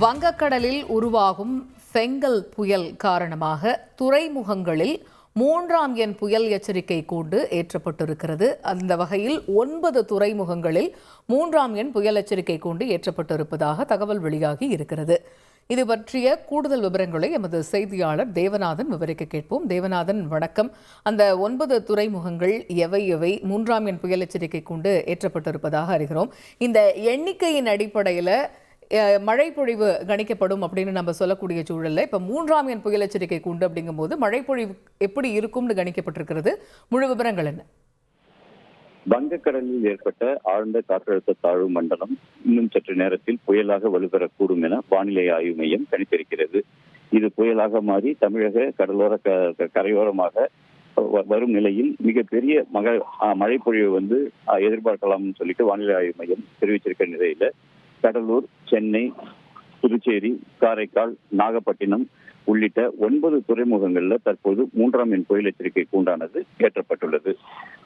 வங்கக்கடலில் உருவாகும் செங்கல் புயல் காரணமாக துறைமுகங்களில் 3ஆம் எண் புயல் எச்சரிக்கை கூண்டு ஏற்றப்பட்டிருக்கிறது. அந்த வகையில் 9 துறைமுகங்களில் 3ஆம் எண் புயல் எச்சரிக்கை கூண்டு ஏற்றப்பட்டிருப்பதாக தகவல் வெளியாகி இருக்கிறது. இது பற்றிய கூடுதல் விவரங்களை எமது செய்தியாளர் தேவநாதன் விவரிக்க கேட்போம். தேவநாதன், வணக்கம். அந்த 9 துறைமுகங்கள் எவை 3ஆம் எண் புயல் எச்சரிக்கை கூண்டு ஏற்றப்பட்டிருப்பதாக அறிகிறோம். இந்த எண்ணிக்கையின் அடிப்படையில் மழை பொழிவு கணிக்கப்படும் அப்படின்னு நம்ம சொல்லக்கூடிய சூழல்ல இப்ப 3ஆம் எண் புயல் எச்சரிக்கை கூண்டு அப்படிங்கும் போது மழை பொழிவு எப்படி இருக்கும்னு கணிக்கப்பட்டிருக்கிறது? முழு விவரங்கள் என்ன? வங்கக்கடலில் ஏற்பட்ட ஆழ்ந்த காற்றழுத்த தாழ்வு மண்டலம் இன்னும் சற்று நேரத்தில் புயலாக வலுப்பெறக்கூடும் என வானிலை ஆய்வு மையம் கணித்திருக்கிறது. இது புயலாக மாறி தமிழக கடலோர கரையோரமாக வரும் நிலையில் மிகப்பெரிய மழை பொழிவு எதிர்பார்க்கலாம்னு சொல்லிட்டு வானிலை ஆய்வு மையம் தெரிவிச்சிருக்கிற நிலையில கடலூர், சென்னை, புதுச்சேரி, காரைக்கால், நாகப்பட்டினம் உள்ளிட்ட 9 துறைமுகங்கள்ல தற்போது 3ஆம் எண் புயல் எச்சரிக்கை கூண்டானது ஏற்றப்பட்டுள்ளது.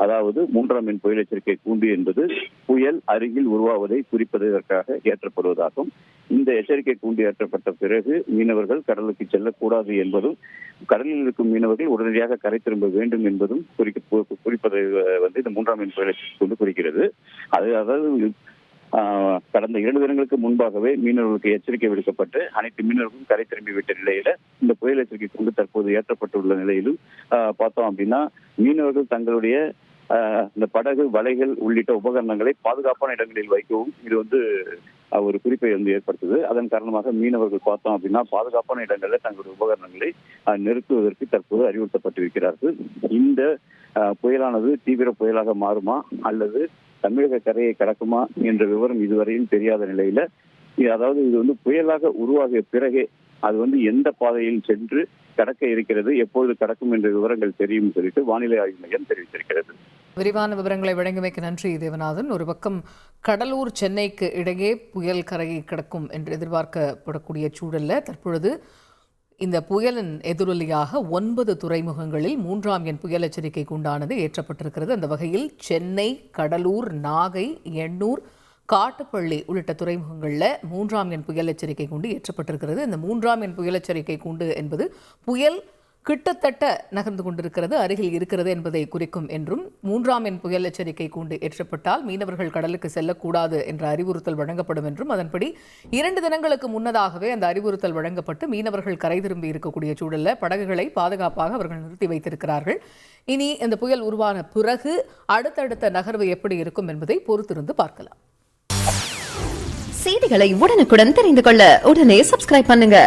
அதாவது 3ஆம் எண் புயல் எச்சரிக்கை கூண்டு என்பது புயல் அருகில் உருவாவதை குறிப்பதற்காக ஏற்றப்படுவதாகும். இந்த எச்சரிக்கை கூண்டு ஏற்றப்பட்ட பிறகு மீனவர்கள் கடலுக்கு செல்லக்கூடாது என்பதும், கடலில் இருக்கும் மீனவர்கள் உடனடியாக கரை திரும்ப வேண்டும் என்பதும் குறிப்பதை இந்த 3ஆம் எண் புயல் எச்சரிக்கை கூண்டு குறிக்கிறது. அதாவது கடந்த 2 தினங்களுக்கு முன்பாகவே மீனவர்களுக்கு எச்சரிக்கை விடுக்கப்பட்டு அனைத்து மீனவர்களும் கரை திரும்பிவிட்ட நிலையில இந்த புயல் எச்சரிக்கை கொண்டு தற்போது ஏற்றப்பட்டுள்ள நிலையிலும் பார்த்தோம் அப்படின்னா மீனவர்கள் தங்களுடைய இந்த படகு, வலைகள் உள்ளிட்ட உபகரணங்களை பாதுகாப்பான இடங்களில் வைக்கவும் இது ஒரு குறிப்பை ஏற்படுத்துது. அதன் காரணமாக மீனவர்கள் பார்த்தோம் அப்படின்னா பாதுகாப்பான இடங்களில் தங்களுடைய உபகரணங்களை நிறுத்துவதற்கு தற்போது அறிவுறுத்தப்பட்டிருக்கிறார்கள். இந்த புயலானது தீவிர புயலாக மாறுமா அல்லது தமிழக கரையை கடக்குமா என்ற விவரம் இதுவரையும் தெரியாத நிலையில, அதாவது இது புயலாக உருவாகிய பிறகே அது எந்த பாதையில் சென்று கடக்க இருக்கிறது, எப்பொழுது கடக்கும் என்ற விவரங்கள் தெரியும் சொல்லிட்டு வானிலை ஆய்வு மையம் தெரிவித்திருக்கிறது. விரிவான விவரங்களை வழங்கியமைக்கு நன்றி தேவநாதன். ஒரு பக்கம் கடலூர், சென்னைக்கு இடையே புயல் கரையை கடக்கும் என்று எதிர்பார்க்கப்படக்கூடிய சூழல்ல தற்பொழுது இந்த புயலின் எதிரொலியாக 9 துறைமுகங்களில் 3ஆம் எண் புயல் எச்சரிக்கை கூண்டானது ஏற்றப்பட்டிருக்கிறது. அந்த வகையில் சென்னை, கடலூர், நாகை, எண்ணூர், காட்டுப்பள்ளி உள்ளிட்ட துறைமுகங்களில் 3ஆம் எண் புயல் எச்சரிக்கை கூண்டு ஏற்றப்பட்டிருக்கிறது. இந்த 3ஆம் எண் புயல் எச்சரிக்கை கூண்டு என்பது புயல் கிட்டத்தட்ட நகர்ந்து கொண்டிருக்கிறது, அருகில் இருக்கிறது என்பதை குறிக்கும் என்றும், 3ஆம் எண் புயல் எச்சரிக்கை கூண்டு ஏற்றப்பட்டால் மீனவர்கள் கடலுக்கு செல்லக்கூடாது என்ற அறிவுறுத்தல் வழங்கப்படும் என்றும், அதன்படி 2 தினங்களுக்கு முன்னதாகவே அந்த அறிவுறுத்தல் வழங்கப்பட்டு மீனவர்கள் கரை திரும்பி இருக்கக்கூடிய சூழல்ல படகுகளை பாதுகாப்பாக அவர்கள் நிறுத்தி வைத்திருக்கிறார்கள். இனி இந்த புயல் உருவான பிறகு அடுத்தடுத்த நகர்வு எப்படி இருக்கும் என்பதை பொறுத்திருந்து பார்க்கலாம். செய்திகளை உடனுக்குடன் தெரிந்து கொள்ள உடனே சப்ஸ்கிரைப் பண்ணுங்க.